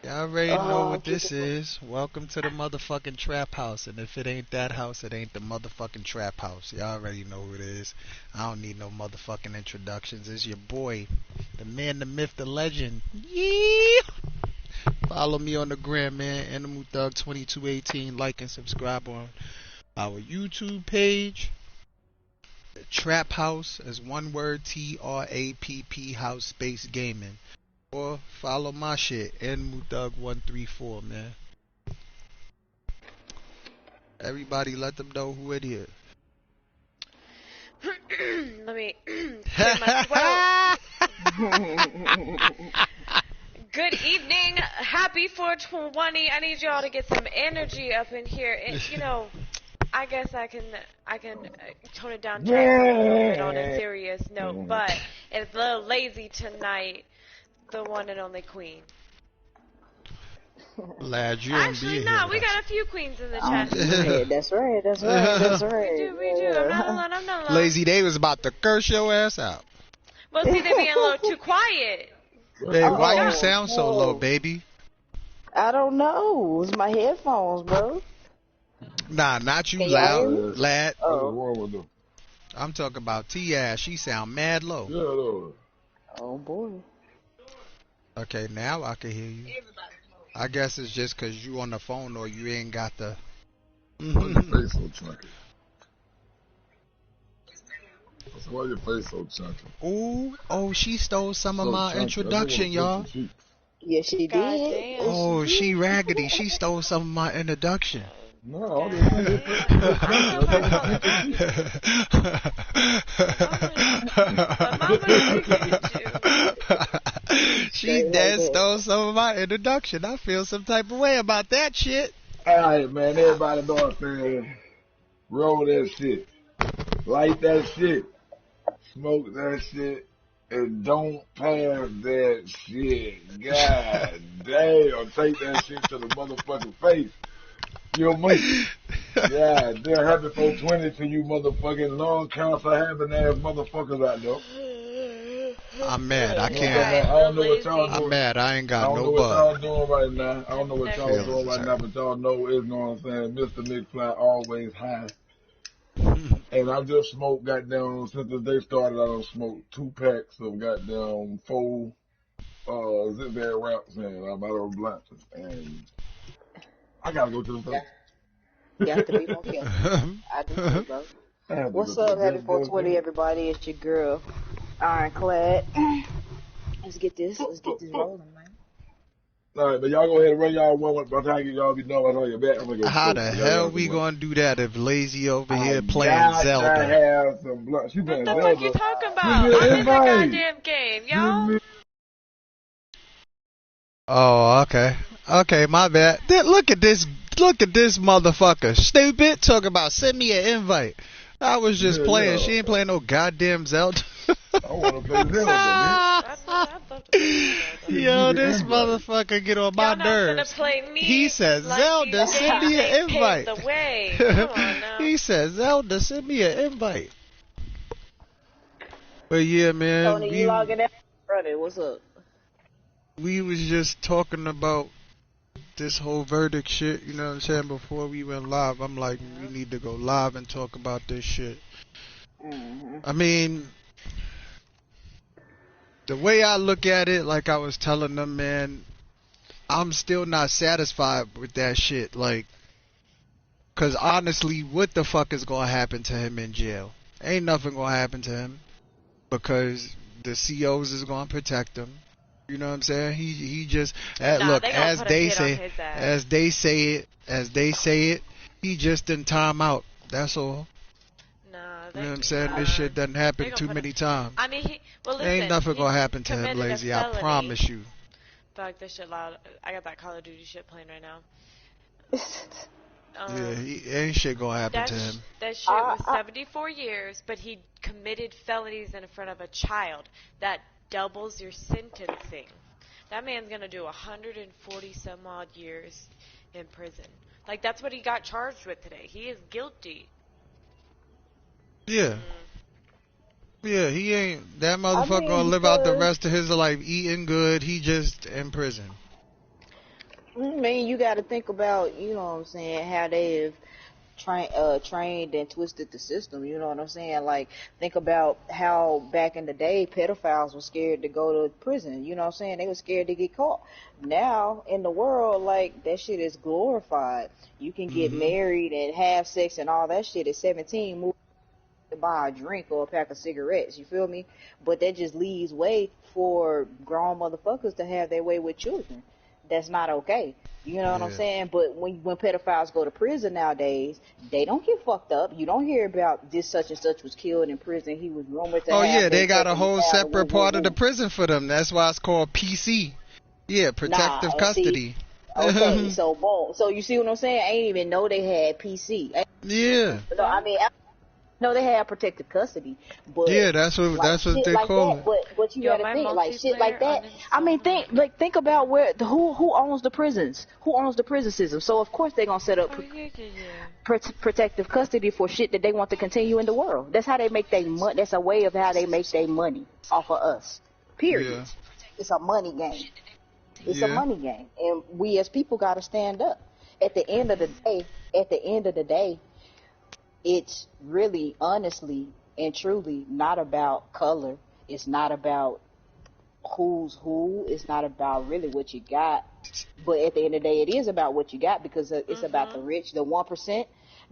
Y'all already know what this is. Welcome to the motherfucking trap house. And if it ain't that house, it ain't the motherfucking trap house. Y'all already know who it is. I don't need no motherfucking introductions. It's your boy, the man, the myth, the legend. Yeah. Follow me on the gram, man. Animalthug134's. Like and subscribe on our YouTube page. Trap House is one word, TRAPP House Space Gaming. Or follow my shit, Animalthug134, man. Everybody let them know who it is. Let me clear my throat. Good evening. Happy 420. I need y'all to get some energy up in here. You know, I guess I can tone it down just a little bit on a serious note, but it's a little lazy tonight. The one and only queen. Lad, you Actually, no, we got a few queens in the chat. That's right. We do. I'm not alone. Lazy, they was about to curse your ass out. Well, see, they being a little too quiet. Hey, why you sound so low, baby? I don't know. It's my headphones, bro. Nah, not you, lad. I'm talking about T-Ass. She sound mad low. Oh, boy. Okay, now I can hear you. I guess it's just because you on the phone or you ain't got the... Why your face so chunky? Why your face so chunky? Ooh, oh, she stole some of my introduction, y'all. Yeah, she did. Oh, she raggedy. She stole some of my introduction. No, she dead stole some of my introduction. I feel some type of way about that shit. Alright, man, everybody know what I'm saying. Roll that shit. Light that shit. Smoke that shit. And don't pass that shit. God damn. Take that shit to the motherfucking face. You know me. Yeah, they're happy 420 to you motherfucking lung cancer having ass motherfuckers out there. I'm mad. I can't. I don't know what y'all doing. I'm mad. I ain't got no I don't know bug. what y'all doing right now. I don't know what y'all doing right now, but y'all know it's, you know what I'm saying, Mr. McFly always high. And I just smoked goddamn, since the day started, I done smoked 2 packs of goddamn 4 zip-bag wraps, and I'm out of blunts. And I gotta go to the store. You have to be more careful. I do too, bro. What's up, happy 420, everybody? It's your girl, Ironclad. Let's get this rolling, man. Alright, but y'all go ahead and run y'all one by the time y'all be done on your back. How the hell we gonna do that if Lazy over here playing Zelda? Have some blunt. She What the Zelda. fuck you talking about? I'm in the goddamn game, y'all. Oh, okay. Okay, my bad. Look at this motherfucker. Stupid. Talk about send me an invite. I was just playing. Yeah. She ain't playing no goddamn Zelda. I wanna play Zelda, Yo, this motherfucker get on my nerves. He says, like Zelda, send me an invite. The way. Come on now. He says, Zelda, send me an invite. But yeah, man. Tony, you logging out? Brother, what's up? We was just talking about this whole verdict shit, you know what I'm saying, before we went live. I'm like, we need to go live and talk about this shit. I mean, the way I look at it, like I was telling them, man, I'm still not satisfied with that shit. Like, cause honestly, what the fuck is gonna happen to him in jail? Ain't nothing gonna happen to him, because the COs is gonna protect him. You know what I'm saying? He just look, as they say it, he just in time out. That's all. You know what I'm saying? This shit doesn't happen too many times. I mean, listen, ain't nothing gonna happen to him, Lazy. I promise you. Fuck this shit loud. I got that Call of Duty shit playing right now. Yeah, ain't shit gonna happen to him. That shit was 74 years, but he committed felonies in front of a child. That doubles your sentencing. That man's gonna do 140 some odd years in prison. Like, that's what he got charged with today. He is guilty. Yeah. Yeah, he ain't. That motherfucker gonna live out the rest of his life eating good. He just in prison. I mean, you got to think about, you know what I'm saying, how they've trained and twisted the system. You know what I'm saying? Like, think about how back in the day, pedophiles were scared to go to prison. You know what I'm saying? They were scared to get caught. Now, in the world, like, that shit is glorified. You can get Mm-hmm. married and have sex and all that shit at 17, move to buy a drink or a pack of cigarettes. You feel me? But that just leaves way for grown motherfuckers to have their way with children. That's not okay. You know what I'm Yeah. saying? But when pedophiles go to prison nowadays, they don't get fucked up. You don't hear about this such and such was killed in prison. He was rumored to Oh have yeah, been they got a taken whole down. Woo, separate woo, part of the woo. prison for them. That's why it's called PC. Yeah, Nah, protective and see, custody. okay, so boom. So you see what I'm saying? I didn't even know they had PC. Yeah. No, I mean, no, they have protective custody, but Yeah, that's like what shit they like call that. it. But you Yo, gotta my think like shit like multiplayer that. I mean, uninstalled. think about who owns the prisons? Who owns the prison system? So of course they're gonna set up Oh yeah. protective custody for shit that they want to continue in the world. That's how they make their money. That's a way of how they make their money off of us. Period. Yeah. It's a money game. It's a Yeah. money game, and we as people gotta stand up. At the end of the day, it's really, honestly and truly not about color. It's not about who's who. It's not about really what you got. But at the end of the day, it is about what you got because it's about the rich, the 1%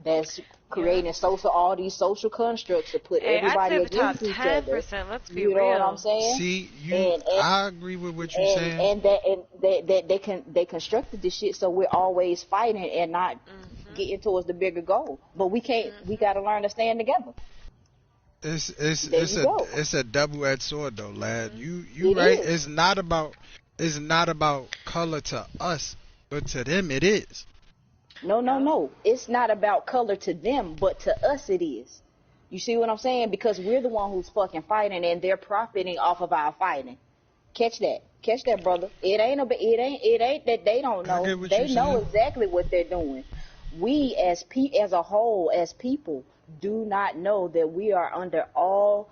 that's creating all these social constructs to put Hey, I'd everybody say the top against each other. 10%. Let's be You know what I'm real. saying? See, And I agree with what you're saying. they constructed this shit so we're always fighting and not getting towards the bigger goal. But we can't. We got to learn to stand together. It's a double-edged sword though, lad. You It right. is. It's not about color to us, but to them it is. No. It's not about color to them, but to us it is. You see what I'm saying? Because we're the one who's fucking fighting, and they're profiting off of our fighting. Catch that, brother. It ain't that they don't I know. get what They you're know saying. exactly what they're doing. We as a whole, as people, do not know that we are under all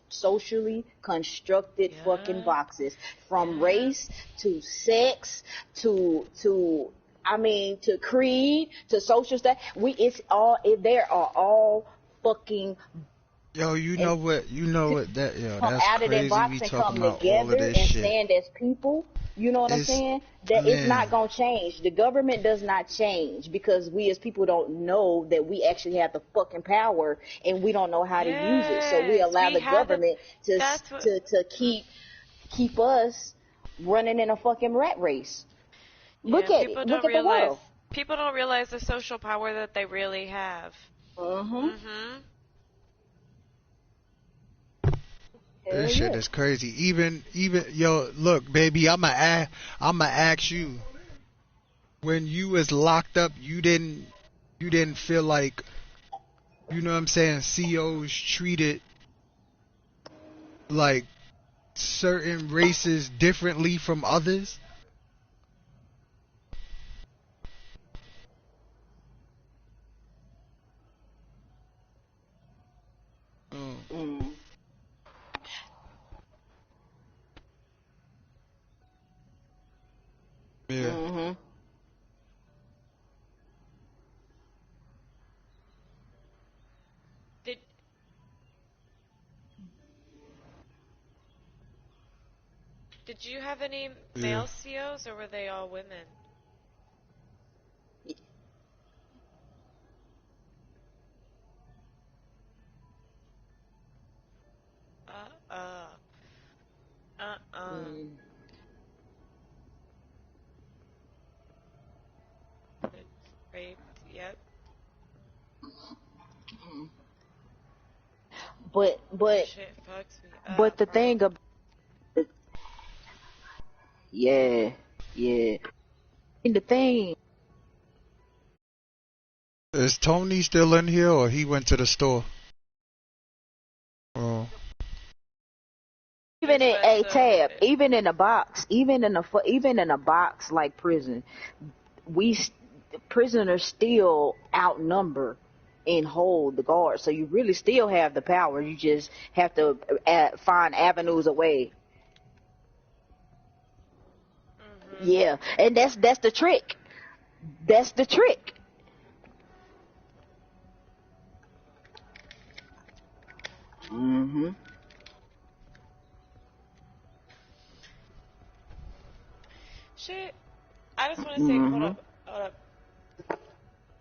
socially constructed fucking boxes, from race to sex to to creed to social stuff. There are all fucking Yo, you know what? come That's out of that crazy. box We and talking come about all together of this and shit. stand as people. You know what I'm saying? That it's not gonna change. The government does not change because we as people don't know that we actually have the fucking power and we don't know how to use it. So we allow the government to keep us running in a fucking rat race. Look at it. Look at the world. People don't realize the social power that they really have. This shit is crazy. Even yo, look, baby, I'ma ask you. When you was locked up, you didn't feel like, you know what I'm saying, COs treated like certain races differently from others? Mm. Yeah. Mm-hmm. Did you have any male COs or were they all women? Mm. Raped, yep. But Shit fucks me up, but the bro. thing about yeah. And the thing Is Tony still in here or he went to the store? Oh. even in a tab, even in a box, even in a box like prison, prisoners still outnumber and hold the guards. So you really still have the power. You just have to find avenues away. Yeah, and that's the trick. That's the trick. Mhm. Shit. I just want to say, Mhm. hold up.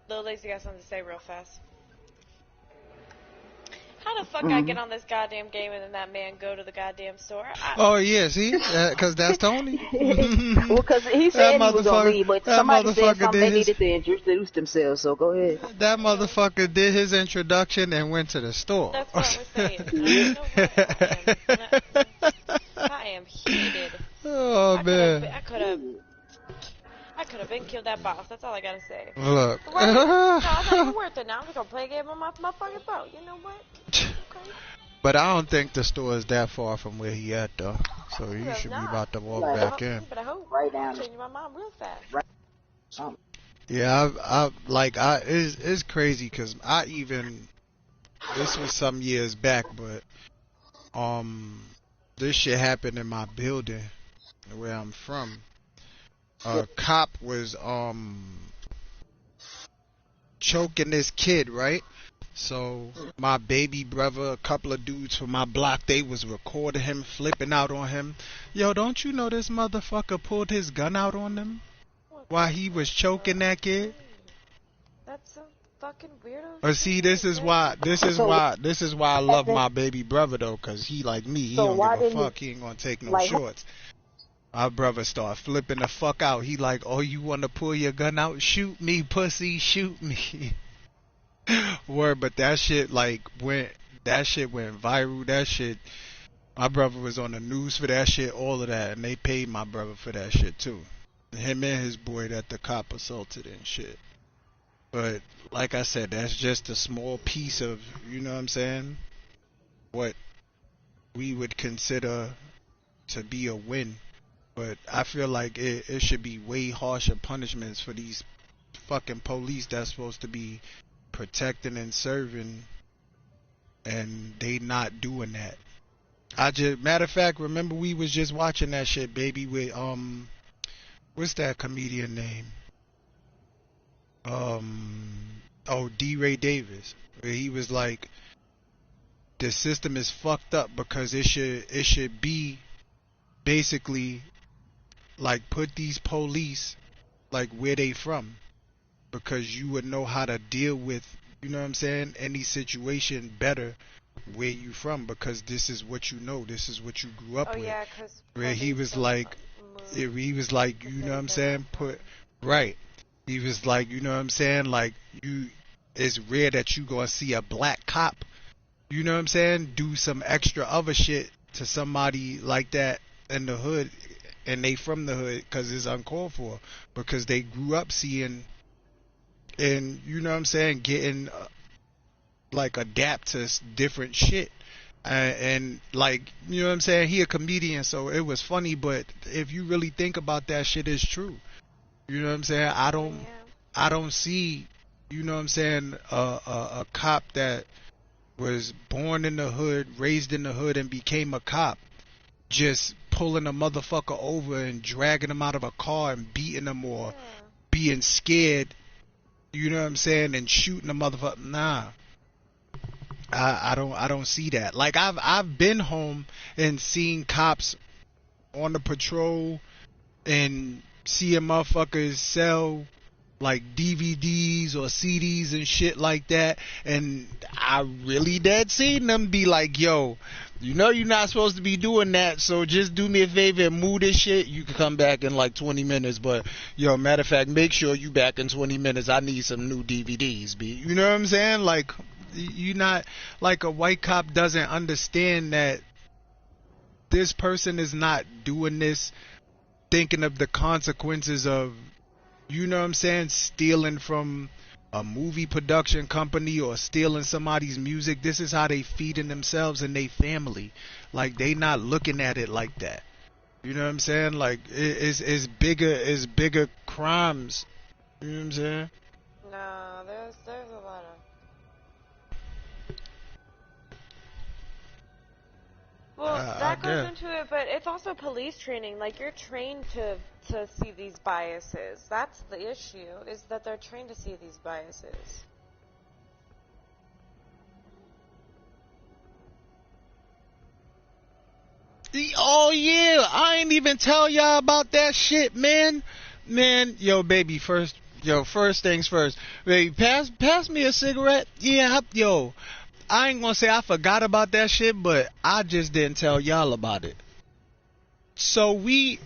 Little Lazy got something to say real fast. How the fuck I get Mhm. on this goddamn game and then that man go to the goddamn store? Oh yeah, see, because that's Tony. Well, because he That said he was gonna motherfucker, leave, but that somebody said motherfucker something did they his, needed to introduce themselves. So go ahead. that motherfucker did his introduction and went to the store. That's what we're saying. Yeah. You know what? I am heated. Oh man, I could have been killed that boss. That's all I gotta say. look. Right? No, it's not even worth it now. I'm just gonna play a game on my fucking phone. You know what? Okay. But I don't think the store is that far from where he at though. So you Because should be not. about to walk Right. back in. But I hope. Right I'm down. changing my mind real fast. Right. Yeah, it's crazy because this was some years back, but this shit happened in my building where I'm from. A cop was choking this kid, right? So my baby brother, a couple of dudes from my block, they was recording him, flipping out on him. Yo, don't you know this motherfucker pulled his gun out on them while he was choking that kid? That's some fucking weirdo Or shit. see, this is why I love my baby brother though, 'cause he like me, he So don't why give a didn't fuck, he ain't gonna take no like shorts. My brother start flipping the fuck out. He like, oh, you wanna pull your gun out? Shoot me, pussy, shoot me. Word, but that shit went viral. That shit, my brother was on the news for that shit, all of that, and they paid my brother for that shit too. Him and his boy that the cop assaulted and shit. But like I said, that's just a small piece of, you know what I'm saying, what we would consider to be a win. But I feel like it should be way harsher punishments for these fucking police that's supposed to be protecting and serving, and they not doing that. Matter of fact, remember we was just watching that shit, baby, with what's that comedian name? D. Ray Davis, where he was like, the system is fucked up because it should be basically like put these police like where they from, because you would know how to deal with, you know what I'm saying, any situation better where you from, because this is what you know, this is what you grew up Oh with. yeah, because Where he was like, you know what I'm saying, right. He was like, you know what I'm saying, like, it's rare that you gonna see a black cop, you know what I'm saying, do some extra other shit to somebody like that in the hood, and they from the hood, because it's uncalled for, because they grew up seeing, and you know what I'm saying, getting like adapt to different shit. And like, you know what I'm saying, he a comedian, so it was funny, but if you really think about that shit, is true. You know what I'm saying? I don't see, you know what I'm saying, a cop that was born in the hood, raised in the hood, and became a cop just pulling a motherfucker over and dragging him out of a car and beating him, or being scared, you know what I'm saying, and shooting a motherfucker. Nah. I don't see that. Like, I've been home and seen cops on the patrol and seeing motherfuckers sell like DVDs or CDs and shit like that, and I really dead seen them be like, yo, you know you're not supposed to be doing that, so just do me a favor and move this shit. You can come back in like 20 minutes, but yo, matter of fact, make sure you back in 20 minutes. I need some new DVDs, B. You know what I'm saying? Like, you not, like, a white cop doesn't understand that this person is not doing this thinking of the consequences of, you know what I'm saying, stealing from a movie production company or stealing somebody's music. This is how they feeding themselves and they family. Like, they not looking at it like that. You know what I'm saying? Like, it's bigger crimes. You know what I'm saying? No, there's a lot of. Well, I that goes guess. into it, but it's also police training. Like, you're trained to see these biases. That's the issue, is that they're trained to see these biases. Oh yeah, I ain't even tell y'all about that shit, man. Man, yo, baby, first things first. Baby, pass me a cigarette. Yeah, yo, I ain't gonna say I forgot about that shit, but I just didn't tell y'all about it. So we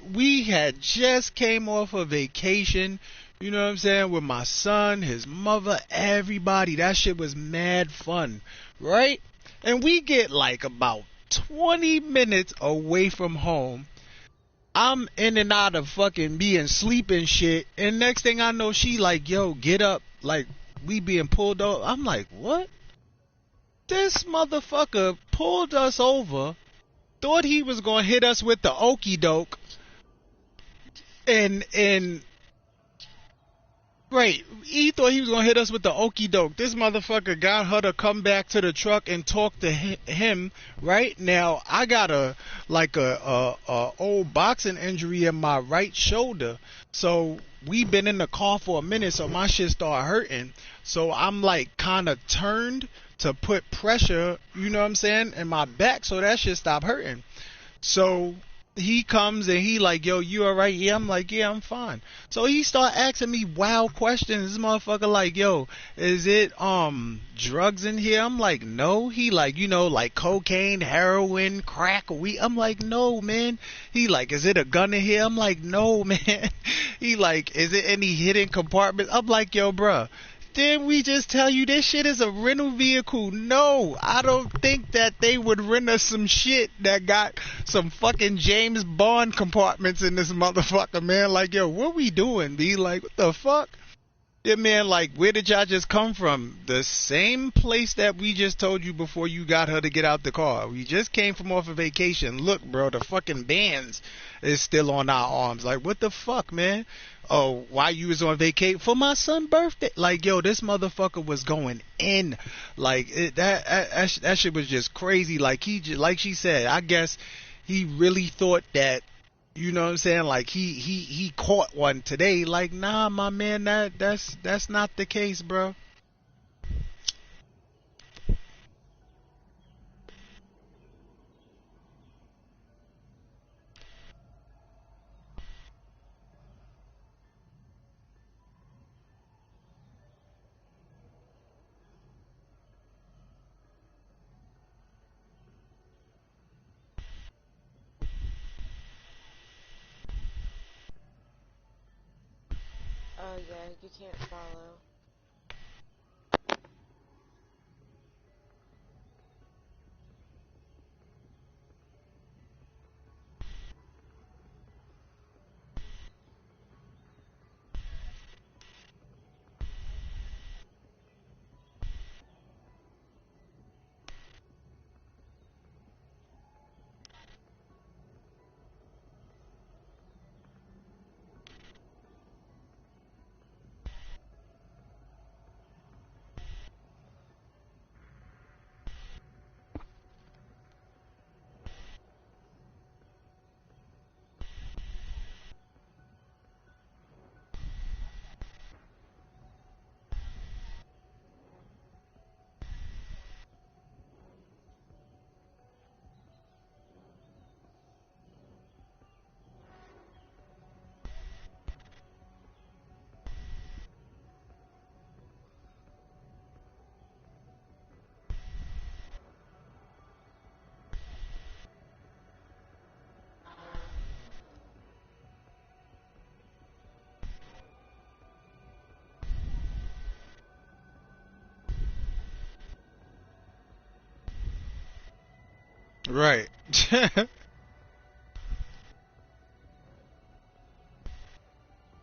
had just came off a vacation, you know what I'm saying, with my son, his mother, everybody. That shit was mad fun, right? And we get like about 20 minutes away from home. I'm in and out of fucking being sleep and shit. And next thing I know, she like, yo, get up. Like, we being pulled over. I'm like, what? This motherfucker pulled us over, thought he was gonna hit us with the okey doke, and right, he thought he was gonna hit us with the okey doke. This motherfucker got her to come back to the truck and talk to him. Right now, I got a old boxing injury in my right shoulder, so we been in the car for a minute, so my shit started hurting. So I'm like kind of turned to put pressure, you know what I'm saying, in my back, so that shit stopped hurting. So he comes and he like, yo, you alright? Yeah, I'm like, yeah, I'm fine. So he start asking me wild questions. This motherfucker like, yo, is it drugs in here? I'm like, no. He like, you know, like cocaine, heroin, crack, weed. I'm like, no, man. He like, is it a gun in here? I'm like, no, man. He like, is it any hidden compartments? I'm like, yo, bruh, didn't we just tell you this shit is a rental vehicle? No, I don't think that they would rent us some shit that got some fucking James Bond compartments in this motherfucker, man. Like, yo, what we doing? Be like, what the fuck? Yeah, man, like, where did y'all just come from? The same place that we just told you before you got her to get out the car. We just came from off a vacation. Look, bro, the fucking bands is still on our arms. Like, what the fuck, man? Oh, why you was on vacation? For my son's birthday. Like, yo, this motherfucker was going in. Like, that shit was just crazy. Like, like she said, I guess he really thought that, you know what I'm saying? Like he caught one today. Like, nah, my man, that's not the case, bro. Oh yeah, you can't follow. Right.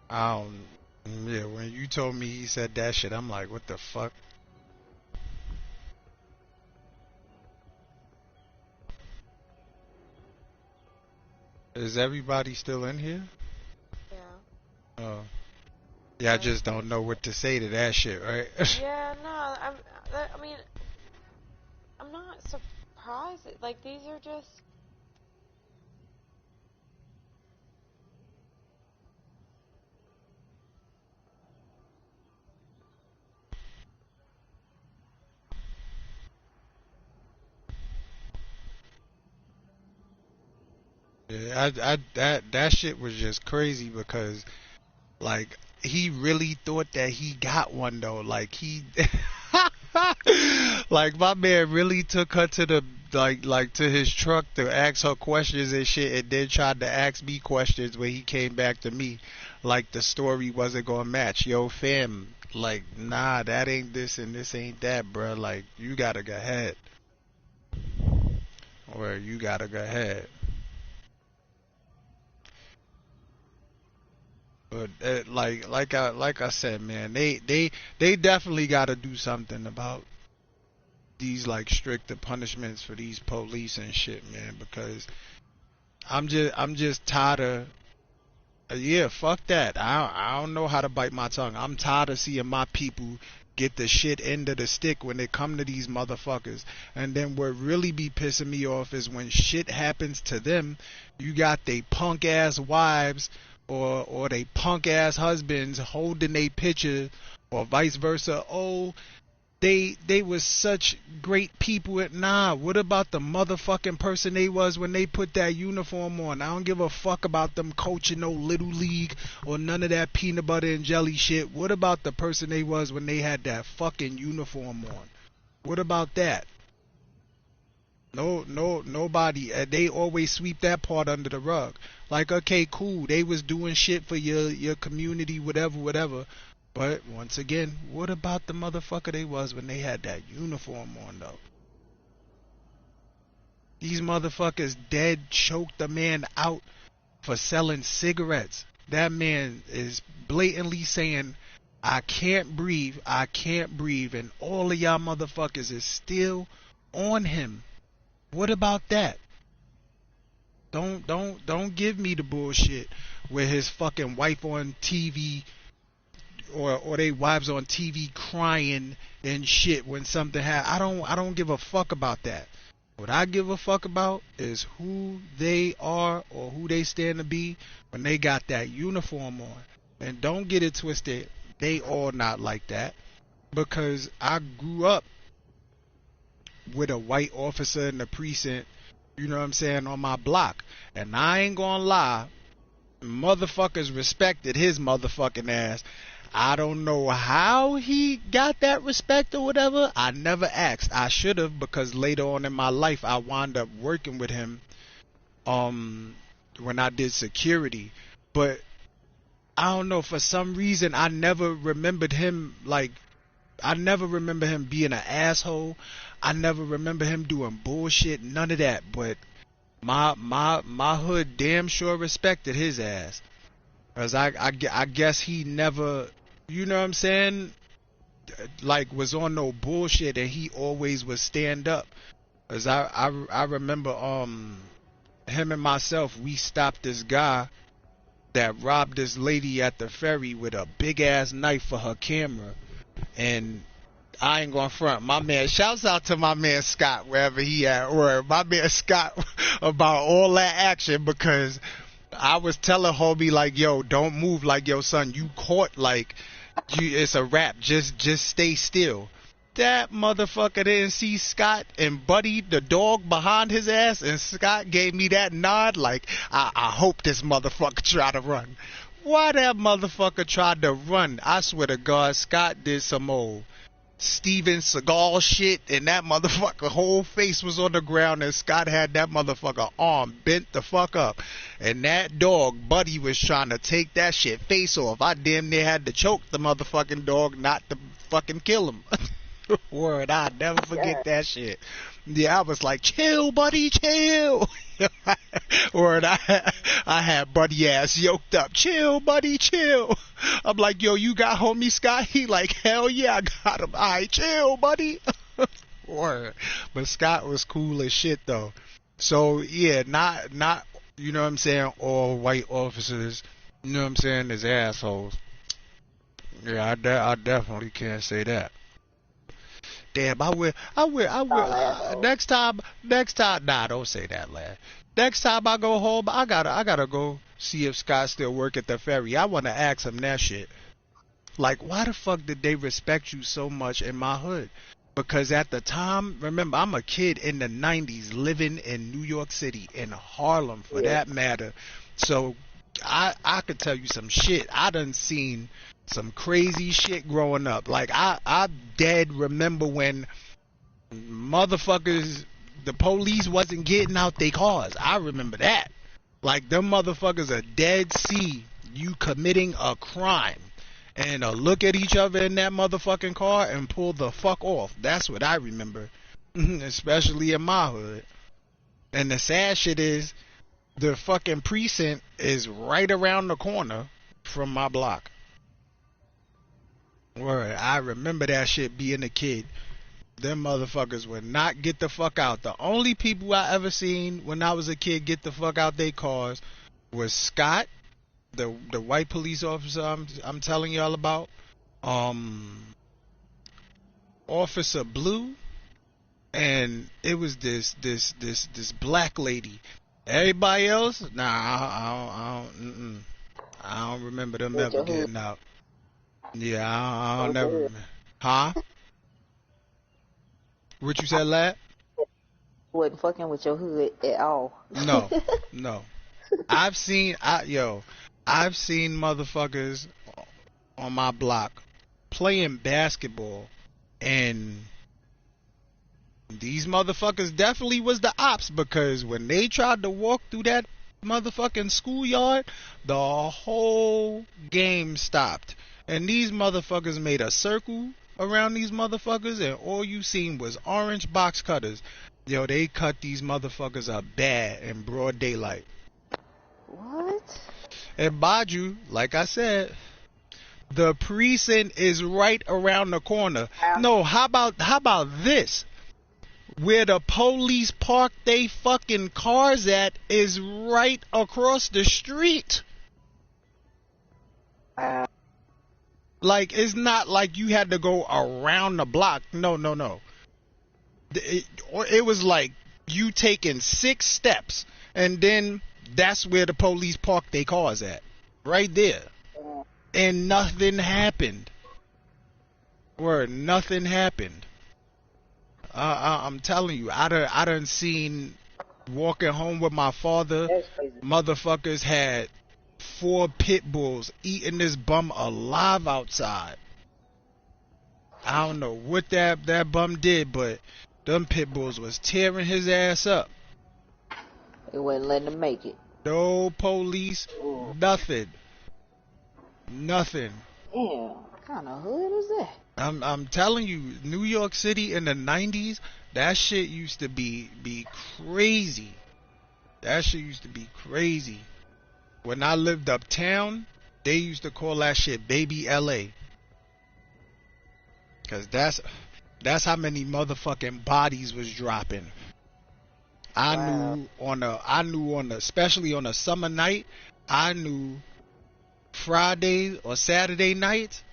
I don't. Yeah, when you told me he said that shit, I'm like, what the fuck? Is everybody still in here? Yeah. Oh, yeah. I just don't know what to say to that shit, right? Yeah, no, I mean, I'm not surprised. Like, these are just Yeah, that shit was just crazy because like he really thought that he got one though. Like he like my man really took her to the like to his truck to ask her questions and shit, and then tried to ask me questions when he came back to me. Like the story wasn't gonna match. Yo, fam, like nah, that ain't this and this ain't that, bruh. Like you gotta go ahead, or you gotta go ahead. But like I said, man, they definitely got to do something about these like stricter punishments for these police and shit, man. Because I'm just tired of yeah, fuck that. I don't know how to bite my tongue. I'm tired of seeing my people get the shit end of the stick when they come to these motherfuckers. And then what really be pissing me off is when shit happens to them, you got they punk ass wives or they punk ass husbands holding they picture or vice versa. Oh, they was such great people at nah. What about the motherfucking person they was when they put that uniform on? I don't give a fuck about them coaching no little league or none of that peanut butter and jelly shit. What about the person they was when they had that fucking uniform on? What about that? Nobody. They always sweep that part under the rug. Like, okay, cool. They was doing shit for your community, whatever. But once again, what about the motherfucker they was when they had that uniform on though? These motherfuckers dead choked the man out for selling cigarettes. That man is blatantly saying, I can't breathe, and all of y'all motherfuckers is still on him. What about that? Don't give me the bullshit with his fucking wife on TV or they wives on TV crying and shit when something happens. I don't give a fuck about that. What I give a fuck about is who they are or who they stand to be when they got that uniform on. And don't get it twisted, they all not like that. Because I grew up with a white officer in the precinct, you know what I'm saying, on my block. And I ain't gonna lie, motherfuckers respected his motherfucking ass. I don't know how he got that respect or whatever. I never asked. I should have, because later on in my life I wound up working with him when I did security. But I don't know, for some reason I never remembered him like I never remember him being an asshole. I never remember him doing bullshit, none of that. But my hood damn sure respected his ass. Cause I guess he never, you know what I'm saying, like was on no bullshit, and he always would stand up. Cause I remember him and myself, we stopped this guy that robbed this lady at the ferry with a big ass knife for her camera. And I ain't gonna front. My man, shouts out to my man Scott, wherever he at, or my man Scott about all that action, because I was telling homie like, yo, don't move, like, yo, son, you caught, like, it's a wrap, just stay still. That motherfucker didn't see Scott and Buddy, the dog, behind his ass, and Scott gave me that nod like, I hope this motherfucker try to run. Why that motherfucker tried to run? I swear to God, Scott did some old Steven Seagal shit, and that motherfucker whole face was on the ground, and Scott had that motherfucker arm bent the fuck up, and that dog Buddy was trying to take that shit face off. I damn near had to choke the motherfucking dog not to fucking kill him. Word, I'll never forget that shit. Yeah, I was like, chill, Buddy, chill. Word, I had Buddy ass yoked up. Chill, Buddy, chill. I'm like, yo, you got homie Scott? He like, hell yeah, I got him. Alright, chill, Buddy. Word. But Scott was cool as shit though. So yeah, not you know what I'm saying, all white officers, you know what I'm saying, is assholes. Yeah, I definitely can't say that. Damn, I will. Next time, nah, don't say that, lad. Next time I go home, I gotta go see if Scott still work at the ferry. I wanna ask him that shit. Like, why the fuck did they respect you so much in my hood? Because at the time, remember, I'm a kid in the 90s living in New York City, in Harlem for that matter. So I could tell you some shit. I done seen some crazy shit growing up. Like, I dead remember when motherfuckers, the police wasn't getting out their cars. I remember that. Like, them motherfuckers are dead see you committing a crime and look at each other in that motherfucking car and pull the fuck off. That's what I remember, especially in my hood. And the sad shit is, the fucking precinct is right around the corner from my block. Word, I remember that shit being a kid. Them motherfuckers would not get the fuck out. The only people I ever seen when I was a kid get the fuck out their cars was Scott, the white police officer I'm telling y'all about, Officer Blue, and it was this black lady. Everybody else, nah, I don't remember them ever getting out. Yeah, I don't never remember. Huh? What you said, lad? Wasn't fucking with your hood at all. No. I've seen motherfuckers on my block playing basketball, and these motherfuckers definitely was the ops, because when they tried to walk through that motherfucking schoolyard, the whole game stopped. And these motherfuckers made a circle around these motherfuckers, and all you seen was orange box cutters. Yo, they cut these motherfuckers up bad in broad daylight. What? And Baju, like I said, the precinct is right around the corner. No, how about this? Where the police park they fucking cars at is right across the street. Like, it's not like you had to go around the block. No. It was like you taking 6 steps, and then that's where the police park their cars at. Right there. And nothing happened. Word, nothing happened. I'm telling you, I done seen, walking home with my father, motherfuckers had 4 pit bulls eating this bum alive outside. I don't know what that bum did, but them pit bulls was tearing his ass up. They wouldn't let him make it. No police, nothing. Damn, what kind of hood is that? I'm telling you, New York City in the 90s, that shit used to be crazy. That shit used to be crazy. When I lived uptown, they used to call that shit Baby LA. Cause that's how many motherfucking bodies was dropping. I knew on a especially on a summer night, I knew Friday or Saturday nights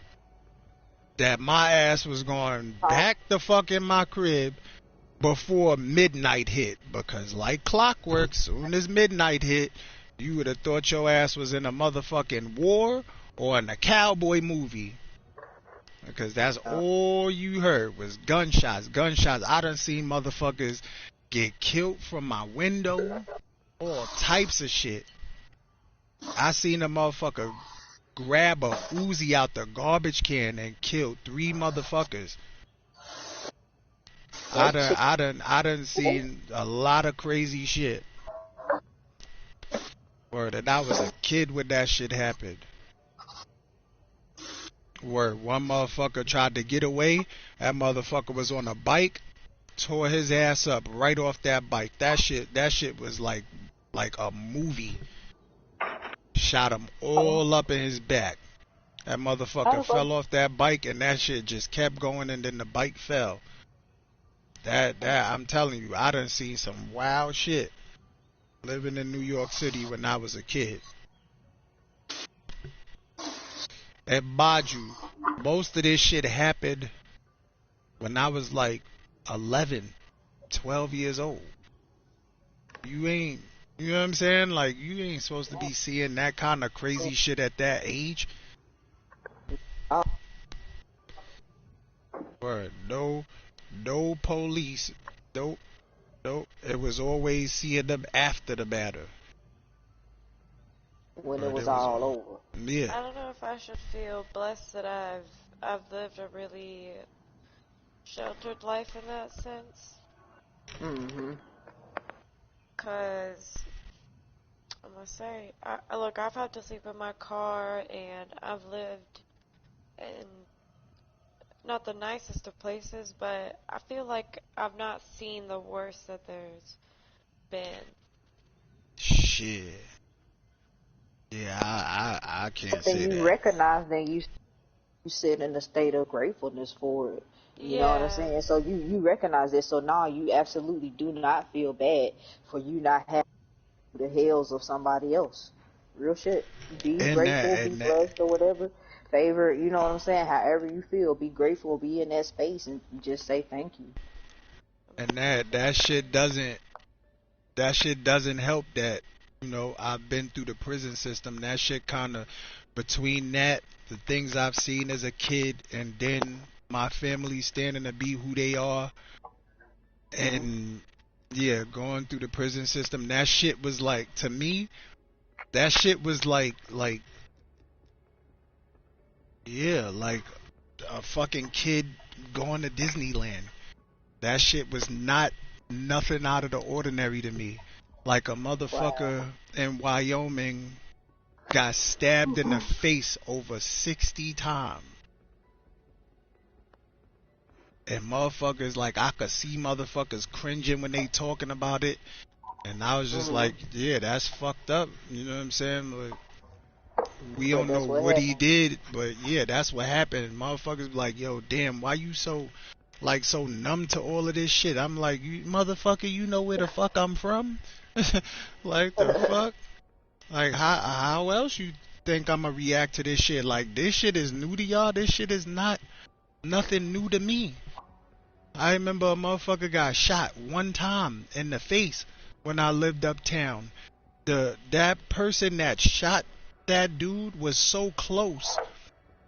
that my ass was going back the fuck in my crib before midnight hit, because like clockwork, soon as midnight hit, you would have thought your ass was in a motherfucking war or in a cowboy movie, because that's all you heard was gunshots. I done seen motherfuckers get killed from my window, all types of shit. I seen a motherfucker grab a Uzi out the garbage can and kill 3 motherfuckers. I done seen a lot of crazy shit. Word, and I was a kid when that shit happened. Word, one motherfucker tried to get away. That motherfucker was on a bike, tore his ass up right off that bike. That shit was like a movie. Shot him all up in his back. That motherfucker fell off that bike, and that shit just kept going, and then the bike fell. That I'm telling you, I done seen some wild shit living in New York City when I was a kid. And Baju, most of this shit happened when I was like 11, 12 years old. You know what I'm saying? Like, you ain't supposed to be seeing that kind of crazy shit at that age. Word, No police. Nope. Nope. It was always seeing them after the matter. when it But was it was all all. over. Yeah. I don't know if I should feel blessed that I've lived a really sheltered life in that sense. Mm-hmm. Cause I'm gonna say, look, I've had to sleep in my car, and I've lived in not the nicest of places, but I feel like I've not seen the worst that there's been. Shit. Yeah, I can't But then say you that. recognize that you sit in a state of gratefulness for it. You know what I'm Yeah, saying? So you recognize it. So now you absolutely do not feel bad for you not having the hells of somebody else. Real shit. Be And that, grateful, be and that, blessed, or whatever. Favor, you know what I'm saying? However you feel, be grateful, be in that space, and just say thank you. and that shit doesn't help that, I've been through the prison system. That shit kind of, between that, the things I've seen as a kid, and then my family standing to be who they are, Mm-hmm. and yeah, going through the prison system, that shit was like, to me, that shit was like, yeah, like a fucking kid going to Disneyland. That shit was not nothing out of the ordinary to me. Like a Wow. motherfucker in Wyoming got stabbed in the face over 60 times. And motherfuckers, like, I could see motherfuckers cringing when they talking about it. And I was just Mm-hmm. like, yeah, that's fucked up. You know what I'm saying? Like, we But don't know that's what what he happened. did, but yeah, that's what happened. Motherfuckers be like, yo, damn, why you so, like, so numb to all of this shit? I'm like, you motherfucker, you know where the fuck I'm from? Like, the fuck? Like, how else you think I'ma react to this shit? Like, this shit is new to y'all. This shit is not nothing new to me. I remember a motherfucker got shot one time in the face when I lived uptown. That person that shot that dude was so close.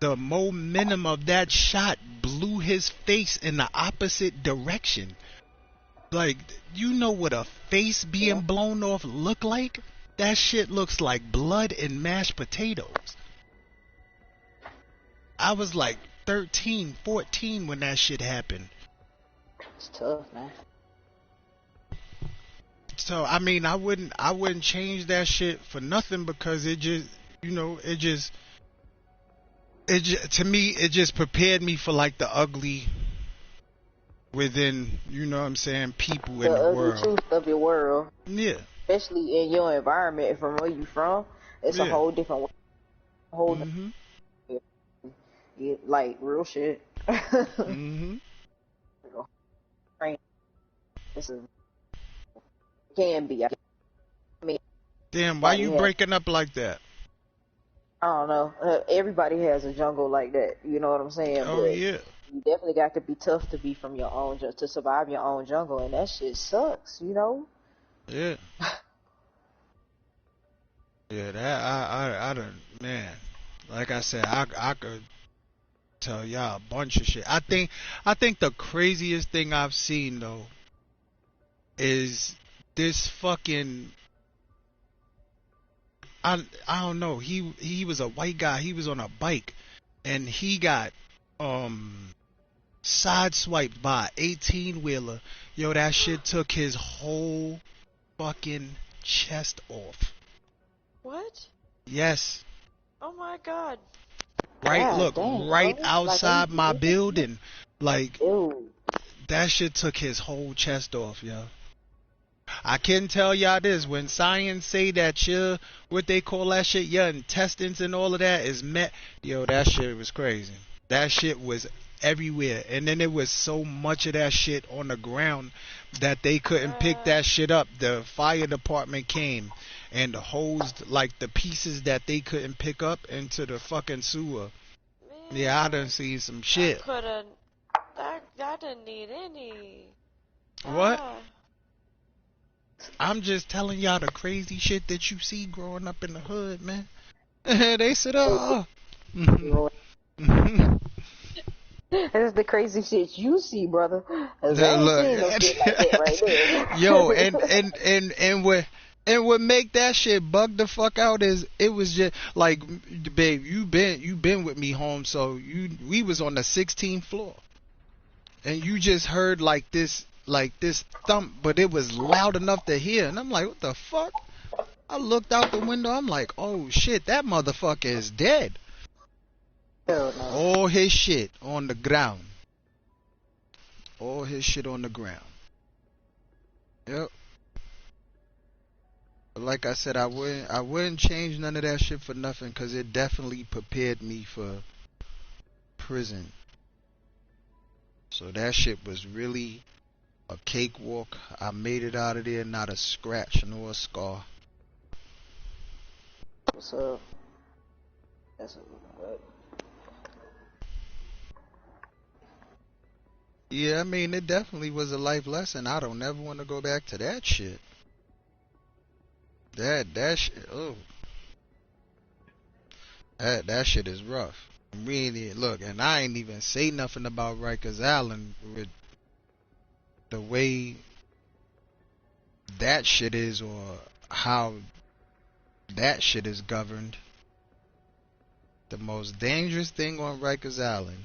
The momentum of that shot blew his face in the opposite direction. Like, you know what a face being Yeah. blown off look like? That shit looks like blood and mashed potatoes. I was like 13, 14 when that shit happened. It's tough, man. So I mean, I wouldn't change that shit for nothing, because it just, to me, it just prepared me for like the ugly within, what I'm saying, people The in the ugly world. truth of your world, Yeah, especially in your environment from where you from, it's a yeah. whole different whole Mhm. like real shit. Mhm. It's a, can be. I mean, Damn, why you everybody has. breaking up like that? I don't know. Everybody has a jungle like that. You know what I'm saying? Oh But yeah. you definitely got to be tough to be from your own, to survive your own jungle, and that shit sucks. You know? Yeah. Yeah, that I don't, man. Like I said, I could tell y'all a bunch of shit. I think the craziest thing I've seen though is this fucking, I don't know. He was a white guy. He was on a bike, and he got sideswiped by an 18 wheeler. Yo, that shit took his whole fucking chest off. what? Yes. Oh my God. Right, God look, damn, right bro. Like, are you outside my serious? building. Like, Ew. that shit took his whole chest off, yo. I can tell y'all this, when science say that your, what they call that shit, your intestines and all of that is met, yo, that shit was crazy. That shit was everywhere. And then there was so much of that shit on the ground that they couldn't pick Uh, that shit up. The fire department came and hosed like the pieces that they couldn't pick up into the fucking sewer. Yeah, I done man, seen some that shit. couldn't. That didn't need any. What? Ah, I'm just telling y'all the crazy shit that you see growing up in the hood, man. They said, oh. Mhm. Mhm. That's the crazy shit you see, brother. 'Cause I ain't seen no shit like that right there. Yo, and what make that shit bug the fuck out is it was just like, babe, you been with me home, so we was on the 16th floor, and you just heard like this thump, but it was loud enough to hear, and I'm like, what the fuck? I looked out the window, I'm like, oh shit, that motherfucker is dead. Hell no. All his shit on the ground. All his shit on the ground. Yep. Like I said, I wouldn't change none of that shit for nothing, because it definitely prepared me for prison. So that shit was really a cakewalk. I made it out of there, not a scratch nor a scar. What's up? That's what. Yeah, I mean, it definitely was a life lesson. I don't ever want to go back to that shit. That shit, oh, that shit is rough. Really, look, and I ain't even say nothing about Rikers Island with the way that shit is, or how that shit is governed. The most dangerous thing on Rikers Island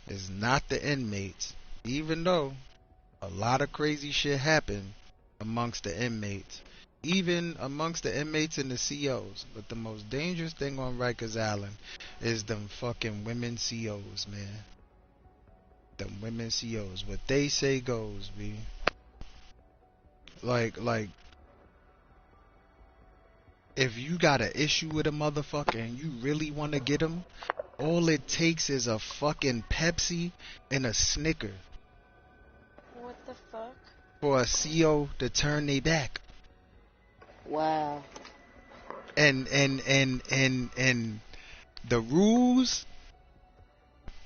is not the inmates, even though a lot of crazy shit happened amongst the inmates, even amongst the inmates and the COs. But the most dangerous thing on Rikers Island is them fucking women COs, man. Them women COs. What they say goes, B. Like, if you got an issue with a motherfucker and you really want to get him, all it takes is a fucking Pepsi and a Snicker What the fuck? for a CO to turn they back. Wow. And the rules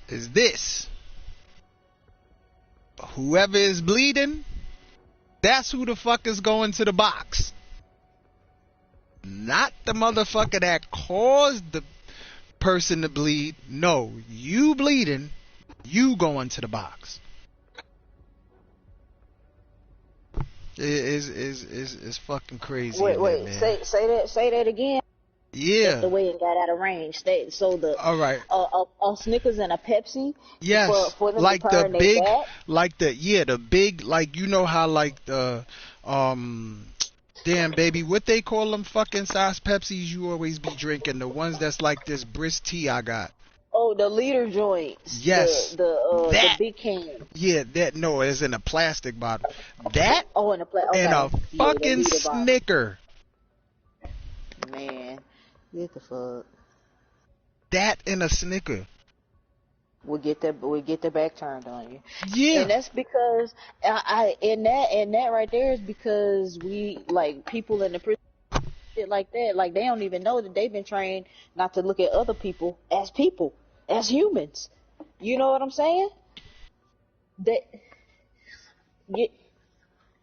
is this: whoever is bleeding, that's who the fuck is going to the box. Not the motherfucker that caused the person to bleed. No, you bleeding, you going to the box. It's fucking crazy. Wait, in there, wait. man. Say that again. Yeah. The way it got out of range. So the All right. a Snickers and a Pepsi. Yes. For them Like to the turn their big, back. the big, like, you know how like the damn, baby, what they call them fucking size Pepsis you always be drinking, the ones that's like this brisk tea I got. Oh, the liter joints. Yes. The That. big can. Yeah, that, no, it's in a plastic bottle. That Oh, in a okay. and a Yeah, the fucking liter bottle. Snicker. Man, get the fuck. That and a Snicker. We'll get the back turned on you. Yeah. And that's because and that right there is because we, like, people in the prison shit like that, like, they don't even know that they've been trained not to look at other people, as humans. You know what I'm saying? That, yeah,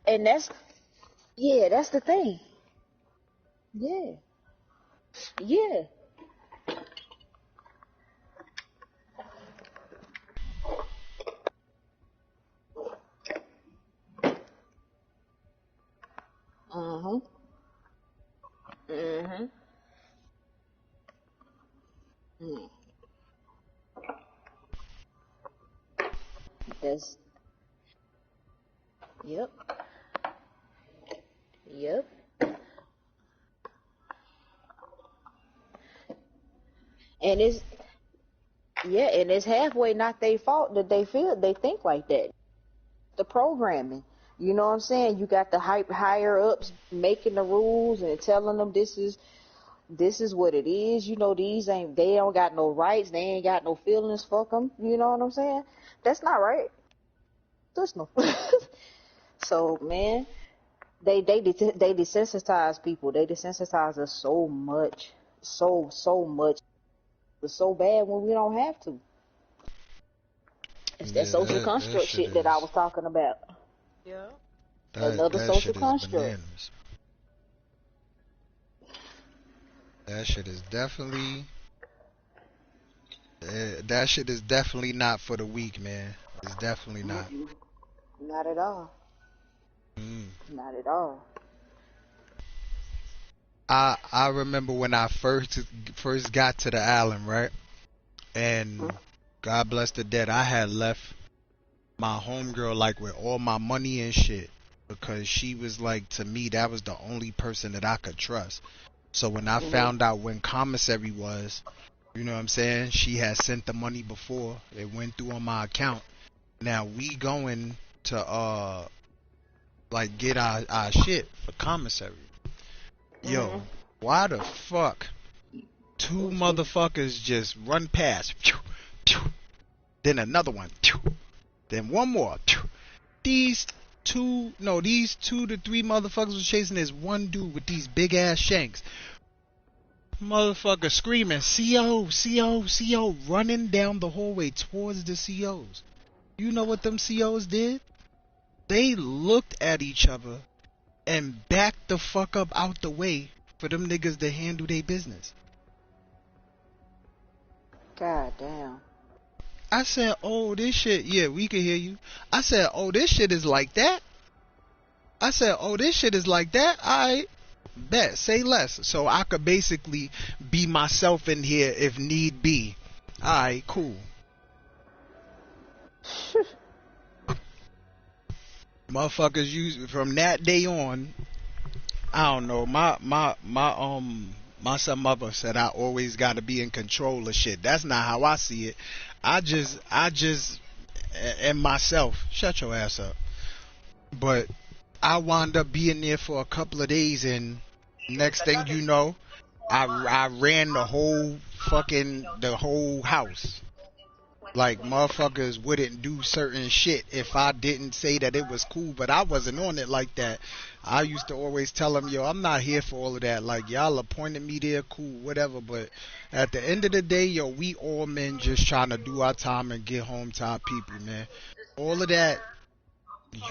and that's the thing. Yeah, yeah. Mhm. Mhm. Mm. That's yep. Yep. And it's halfway not their fault that they think like that. The programming. You know what I'm saying? You got the higher ups making the rules and telling them this is what it is. You know, they don't got no rights. They ain't got no feelings. Fuck them. You know what I'm saying? That's not right. That's no. So, man, they desensitize people. They desensitize us so much, so much. It's so bad when we don't have to. It's that Yeah, social that construct shit shit that I is was talking about. Yeah. Another that social shit is construct. bananas. That shit is definitely that shit is definitely not for the weak, man. It's definitely not. Mm-mm. Not at all. Mm. Not at all. I remember when I first got to the island, right? And God bless the dead, I had left my homegirl like with all my money and shit because she was like, to me, that was the only person that I could trust. So when I found out when commissary was, you know what I'm saying, she had sent the money before. It went through on my account. Now we going to like get our shit for commissary. Yo, why the fuck two motherfuckers just run past, then another one, then one more. These two to three motherfuckers was chasing this one dude with these big ass shanks. Motherfucker screaming, CO, CO, CO, running down the hallway towards the COs. You know what them COs did? They looked at each other and backed the fuck up out the way for them niggas to handle their business. God damn. I said, oh, this shit, yeah, we can hear you. I said, oh, this shit is like that? I said, oh, this shit is like that? Alright, bet, say less. So I could basically be myself in here if need be. Alright, cool. Motherfuckers use, from that day on, I don't know, my some mother said I always gotta be in control of shit. That's not how I see it. I just and myself, shut your ass up. But I wound up being there for a couple of days, and next thing you know, I ran the whole house. Like, motherfuckers wouldn't do certain shit if I didn't say that it was cool, but I wasn't on it like that. I used to always tell them, yo, I'm not here for all of that. Like, y'all appointed me there, cool, whatever. But at the end of the day, yo, we all men just trying to do our time and get home to our people, man. All of that,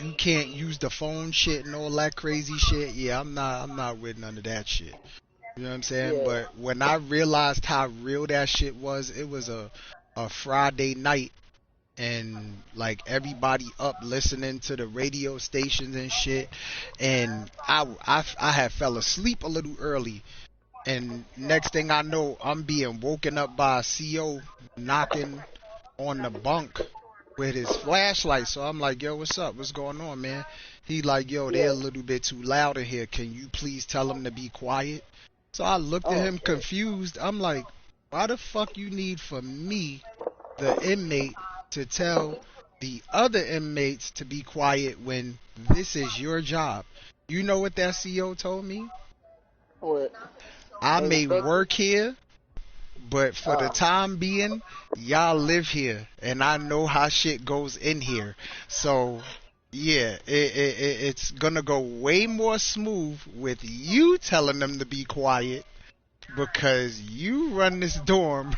you can't use the phone shit and all that crazy shit. Yeah, I'm not with none of that shit. You know what I'm saying? Yeah. But when I realized how real that shit was, it was a Friday night, and like everybody up listening to the radio stations and shit, and I had fell asleep a little early, and next thing I know, I'm being woken up by a CO knocking on the bunk with his flashlight. So I'm like, yo, what's up? What's going on, man? He like, yo, they're a little bit too loud in here. Can you please tell them to be quiet? So I looked at him confused. I'm like, why the fuck you need for me, the inmate, to tell the other inmates to be quiet when this is your job? You know what that CO told me? What? I may work here, but for the time being, y'all live here, and I know how shit goes in here. So, yeah, it's gonna go way more smooth with you telling them to be quiet, because you run this dorm,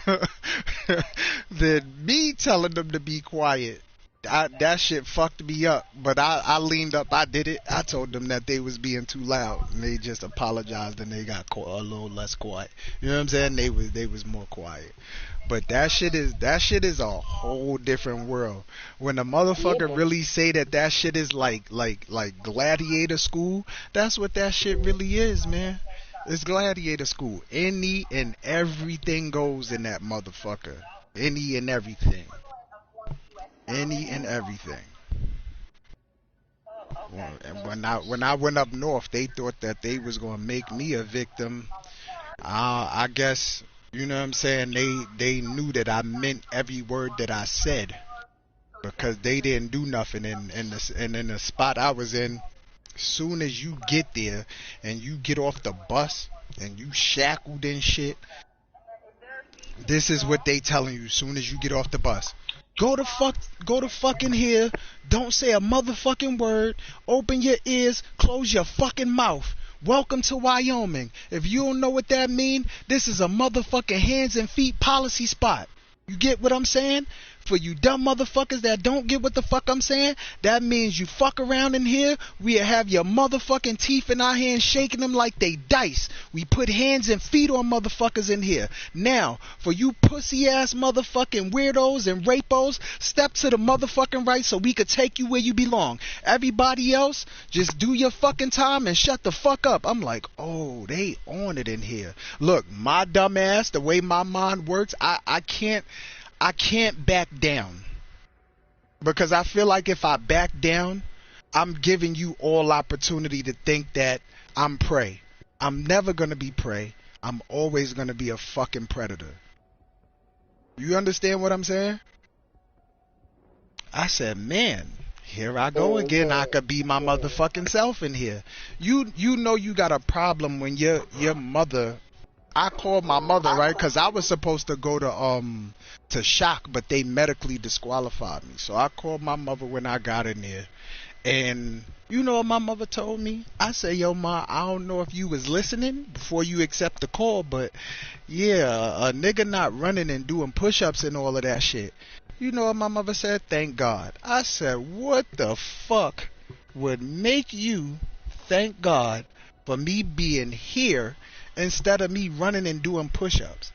than me telling them to be quiet. That shit fucked me up, but I leaned up, I did it. I told them that they was being too loud, and they just apologized, and they got a little less quiet. You know what I'm saying? They was more quiet. But that shit is a whole different world. When a motherfucker really say that shit is like gladiator school, that's what that shit really is, man. It's gladiator school. Any and everything goes in that motherfucker. Any and everything. Any and everything. And when I went up north, they thought that they was gonna make me a victim. I guess, you know what I'm saying, they knew that I meant every word that I said, because they didn't do nothing in the spot I was in. Soon as you get there and you get off the bus and you shackled and shit, this is what they telling you. Soon as you get off the bus, go to fucking here, don't say a motherfucking word, open your ears, close your fucking mouth. Welcome to Wyoming. If you don't know what that mean, this is a motherfucking hands and feet policy spot. You get what I'm saying? For you dumb motherfuckers that don't get what the fuck I'm saying, that means you fuck around in here, we have your motherfucking teeth in our hands shaking them like they dice. We put hands and feet on motherfuckers in here. Now, for you pussy ass motherfucking weirdos and rapos, step to the motherfucking right so we could take you where you belong. Everybody else, just do your fucking time and shut the fuck up. I'm like, oh, they on it in here. Look, my dumb ass, the way my mind works, I can't back down, because I feel like if I back down, I'm giving you all opportunity to think that I'm prey. I'm never going to be prey. I'm always going to be a fucking predator. You understand what I'm saying? I said, man, here I go again. I could be my motherfucking self in here. You know you got a problem when your mother... I called my mother, right, because I was supposed to go to shock, but they medically disqualified me. So I called my mother when I got in there, and you know what my mother told me? I said, yo, Ma, I don't know if you was listening before you accept the call, but yeah, a nigga not running and doing push-ups and all of that shit. You know what my mother said? Thank God. I said, what the fuck would make you thank God for me being here instead of me running and doing push-ups?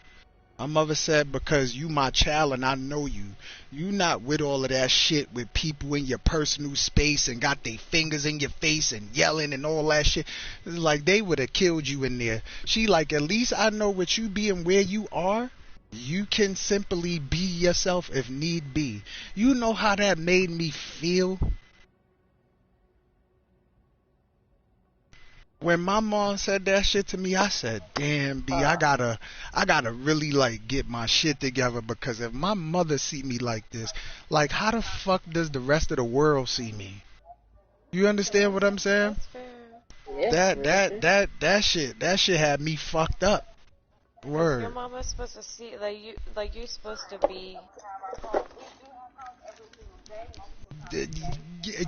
My mother said, because you my child and I know you. You not with all of that shit with people in your personal space and got their fingers in your face and yelling and all that shit. It's like they would have killed you in there. She like, at least I know with you being where you are, you can simply be yourself if need be. You know how that made me feel? When my mom said that shit to me, I said, damn, B, I gotta really, like, get my shit together, because if my mother see me like this, like, how the fuck does the rest of the world see me? You understand what I'm saying? That shit had me fucked up. Word. Your mama's supposed to see, like you're supposed to be...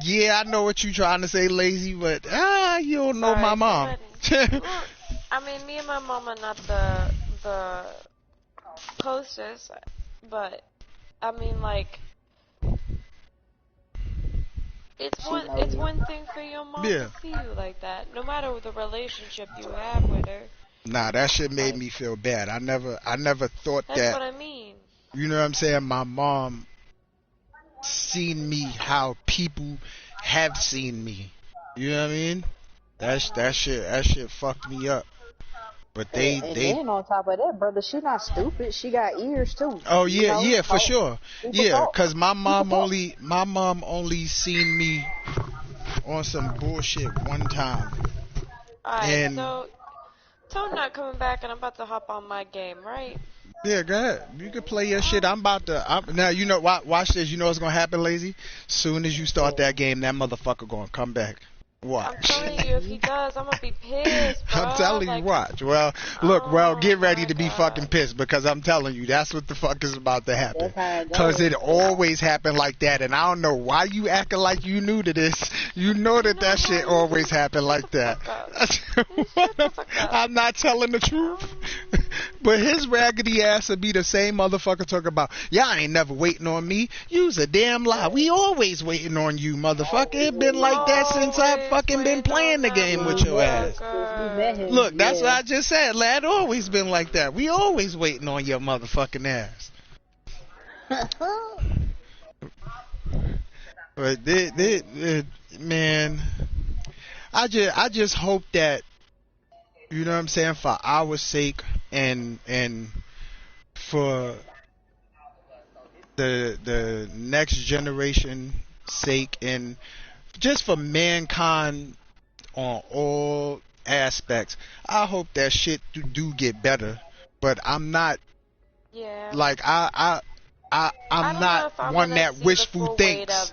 Yeah, I know what you trying to say, lazy, but you don't know my mom. Well, I mean, me and my mom are not the closest, but I mean, like, it's one thing for your mom to see you like that, no matter the relationship you have with her. Nah, that shit made me feel bad. I never thought that. That's what I mean. You know what I'm saying? My mom seen me how people have seen me. You know what I mean? That shit fucked me up. But they then on top of that, brother, she not stupid. She got ears too. Oh yeah, you know? For sure. Yeah, cause my mom only seen me on some bullshit one time. Alright, so Tone not coming back, and I'm about to hop on my game, right? Yeah, go ahead. You can play your shit. Now, you know, watch this. You know what's going to happen, Lazy? Soon as you start that game, that motherfucker going to come back. Watch. I'm telling you, if he does, I'm going to be pissed, bro. I'm telling you, watch. Well, look, get ready to be fucking pissed, because I'm telling you, that's what the fuck is about to happen. Because it always happened like that, and I don't know why you acting like you new to this. You know that shit always happened like that. I'm not telling the truth. But his raggedy ass would be the same motherfucker talking about, y'all ain't never waiting on me. You's a damn lie. We always waiting on you, motherfucker. It been like that since I fucking been playing the game with your ass. Look, that's what I just said. Lad, always been like that. We always waiting on your motherfucking ass. But man, I just hope that, you know what I'm saying, for our sake and for the next generation sake, and just for mankind on all aspects, I hope that shit do get better. But I'm not, like, I'm not one that wishful thinks.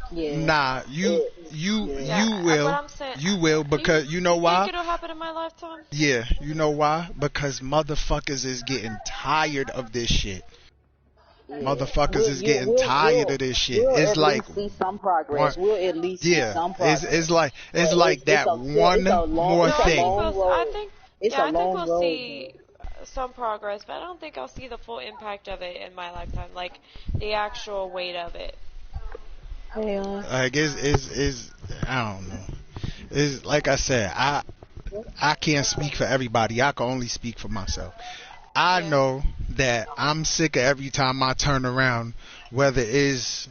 Yeah. Nah, you will. You will, because you know why? Think it'll happen in my lifetime? Yeah, you know why? Because motherfuckers is getting tired of this shit. Yeah. Motherfuckers is getting tired of this shit. It's like see some progress. We'll at least see some progress. It's like that one more thing. I think we'll see some progress, but I don't think I'll see the full impact of it in my lifetime, like the actual weight of it. Yeah. Like is I don't know. It's like I said, I can't speak for everybody. I can only speak for myself. I Yeah. know that I'm sick of every time I turn around, whether it's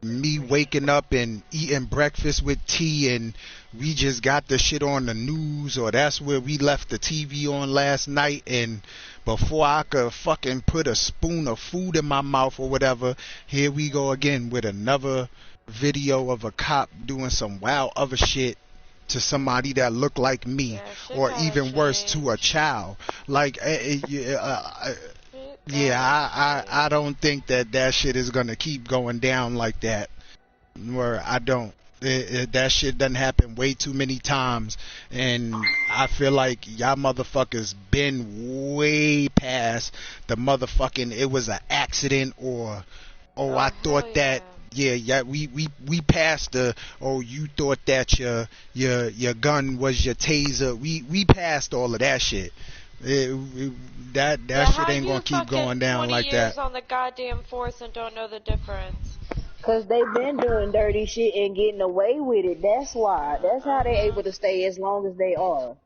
me waking up and eating breakfast with tea and we just got the shit on the news, or that's where we left the TV on last night, and before I could fucking put a spoon of food in my mouth or whatever, here we go again with another video of a cop doing some wild other shit to somebody that looked like me, Yeah, shit or gotta even worse, to a change. child. Like, Shit yeah, gotta I change. don't think that shit is gonna keep going down like that. Where I don't. That shit done happened way too many times, and I feel like y'all motherfuckers been way past the motherfucking it was an accident, or oh, I Oh, hell thought that. yeah. Yeah, we passed the, oh, you thought that your gun was your taser. We passed all of that shit. That Yeah, shit how ain't gonna you keep going fucking down 20 like that. years on the goddamn force and don't know the difference? Cause they been doing dirty shit and getting away with it. That's why. That's how they Uh-huh. able to stay as long as they are.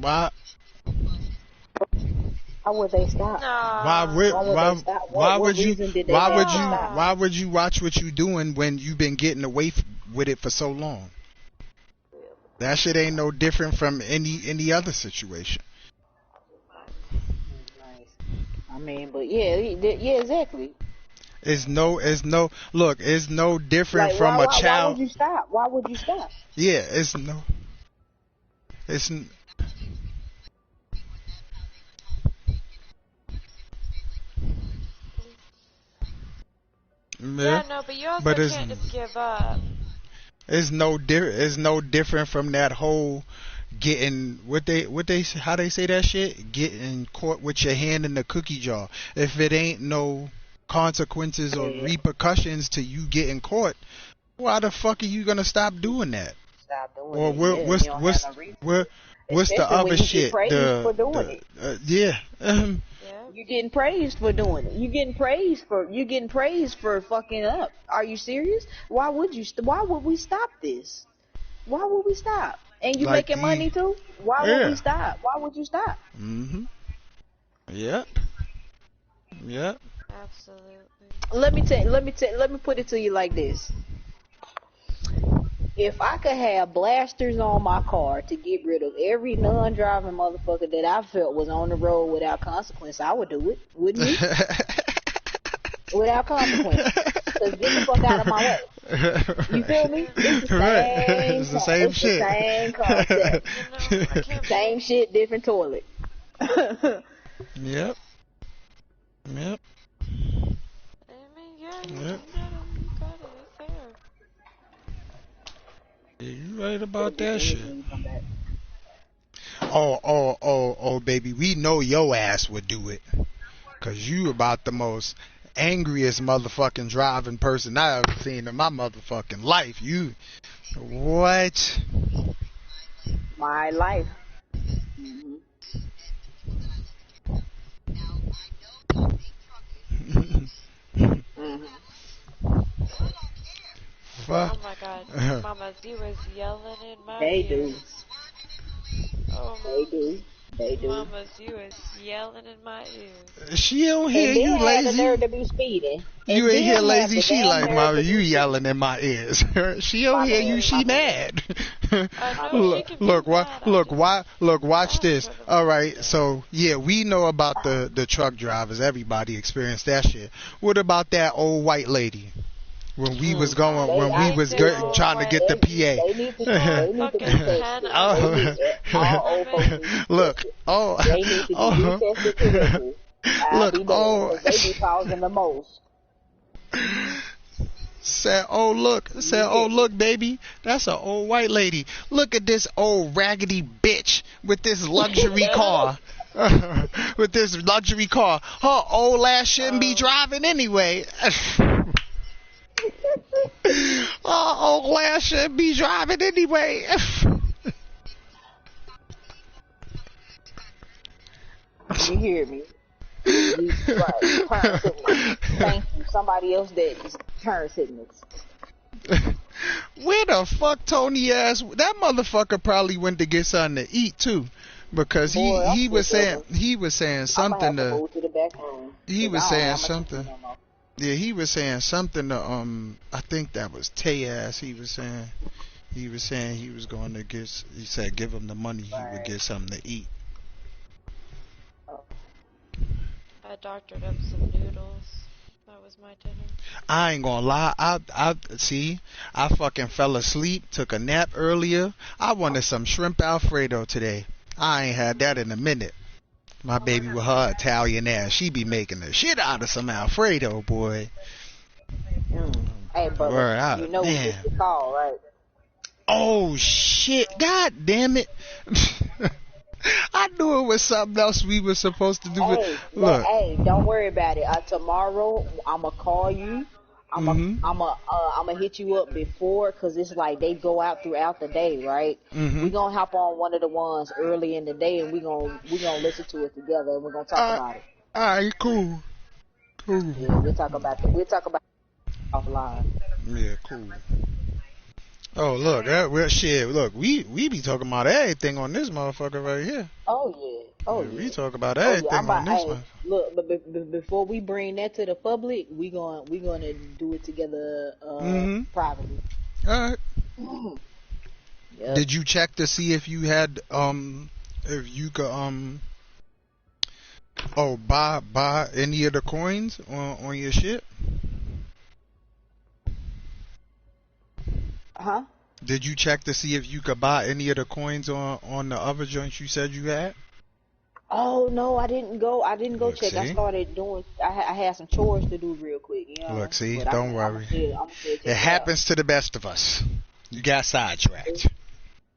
Why How would they stop? why Nah. would Why would they stop? why What would you reason did they have to stop? why would you watch what you doing when you been getting away with it for so long? That shit ain't no different from any other situation. Nice. I mean, but yeah, yeah, exactly. It's no different Like, from a why child. would you stop? Why would you stop? Yeah, it's yeah, Yeah, no, but you also but can't just give up. it's no different from that whole getting what they how they say that shit, getting caught with your hand in the cookie jar. If it ain't no consequences or Yeah, repercussions to you getting caught, why the fuck are you gonna stop doing that? stop doing Or it. Yeah, you don't have no reason to. what's the Especially other when you get shit? praised for doing it. Yeah. Yeah. You getting praised for doing it. You getting praised for fucking up. Are you serious? Why would you? Why would we stop this? Why would we stop? And you Like making the money too? Why would we yeah. stop? Why would you stop? Mhm. Yep. Yep. Absolutely. Let me put it to you like this. If I could have blasters on my car to get rid of every non-driving motherfucker that I felt was on the road without consequence, I would do it, wouldn't you? Without consequence. Cause get the fuck out of my way. You feel me? It's the Right. same. It's the same It's the shit. same concept. You know, I can't Same believe. shit, different toilet. Yep. Yep. I mean, yeah, Yep. you got it. It's there. Yeah, you right about It'll be that good shit. when you come back. Oh, baby, we know your ass would do it. Cause you about the most angriest motherfucking driving person I ever seen in my motherfucking life. You, what? My life. Hmm. Hmm. Fuck. Oh my God, Mama, you was yelling in my They do. ears. Oh, They do. They do. Mama, you was yelling in my ears. She don't hear And then you, had the nerve lazy. to be speeding. You And ain't hear then have lazy. the She damn like, nerve mama, to you be speeding. yelling in my ears. She don't My hear you. bad. She My bad. mad. I know she can be mad. I just Watch asked this. her to All be right, mad. so yeah, we know about the truck drivers. Everybody experienced that shit. What about that old white lady? When we was I when we hate was them old trying to get the white. They need to Poor they need to be fucking tested. They Hannah. need all old folks Woman. need to be Look, tested. oh, They need to be oh, retested correctly. I'll look, be damned, oh, because they be causing the most. said, You hear me? look, baby, that's an old white lady. Look at this old raggedy bitch with this luxury car. With this luxury car. Her old ass shouldn't be driving anyway. Her old ass shouldn't be driving anyway. You hear me? Right. Turn signals. Thank you. Somebody else that is turn signals. Where the fuck Tony ass? That motherfucker probably went to get something to eat too, because he was saying something to. He was saying something. Yeah, he was saying something to I think that was Tay ass. He was saying he was going to get. He said give him the money, he would get something to eat. I doctored up some noodles. That was my dinner. I ain't gonna lie. I fucking fell asleep, took a nap earlier. I wanted some shrimp Alfredo today. I ain't had that in a minute. My baby with her Italian ass, she be making the shit out of some Alfredo, boy. Hey, brother, you know what this is called, right? Oh shit! God damn it! I knew it was something else we were supposed to do. Look, hey, don't worry about it. Tomorrow I'ma call you. I'ma hit you up before, cause it's like they go out throughout the day, right? We gonna hop on one of the ones early in the day, and we gonna listen to it together, and we're gonna talk about it. All right, cool. Yeah, we'll talk about offline. Yeah, cool. Oh look, look, we be talking about everything on this motherfucker right here. Oh yeah. We talk about everything on this one. Look, but before we bring that to the public, we gonna do it together privately. All right. Yep. Did you check to see if you had if you could buy any of the coins on your shit? Huh? Did you check to see if you could buy any of the coins on the other joints you said you had? Oh no, I didn't go Look, check. see? I started doing. I had some chores to do real quick. You know? Look, see, but don't worry. I'm It happens to the best of us. You got sidetracked.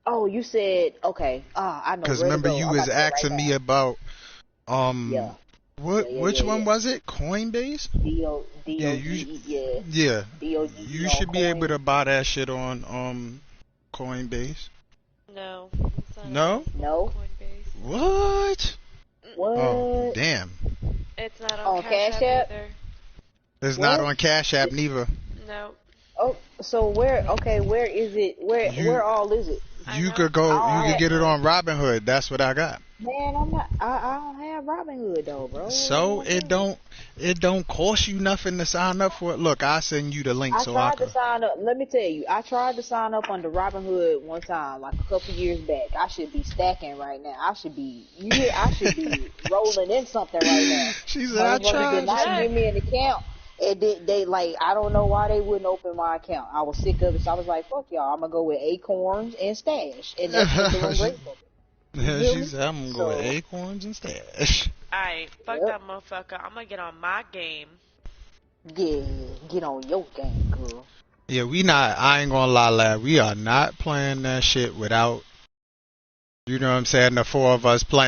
Oh, you said okay. I know. Because remember, you was asking me about Yeah. Which one was it? Coinbase? Yeah. You should be able to buy that shit on Coinbase. No. No? No. Coinbase. What? What? Oh, damn. It's not on Cash App App? either. It's not on Cash App neither. No. Oh, so where? Okay, where is it? Where all is it? You could get it on Robinhood. That's what I got. Man, I'm not. I don't have Robinhood though, bro. So it don't cost you nothing to sign up for it. Look, I'll send you the link I tried to sign up. Let me tell you, I tried to sign up under Robinhood one time, like a couple years back. I should be stacking right now. I should be rolling in something right now. She said I tried. Did not give me an account. They like, I don't know why they wouldn't open my account. I was sick of it, so I was like, fuck y'all, I'm gonna go with Acorns and Stash, and that's what doing great for me. Yeah, she said I'm gonna go with Acorns and Stash. Alright, fuck that motherfucker. I'm gonna get on my game. Yeah, get on your game, girl. Yeah, I ain't gonna lie, lad. We are not playing that shit without, you know what I'm saying, the four of us playing.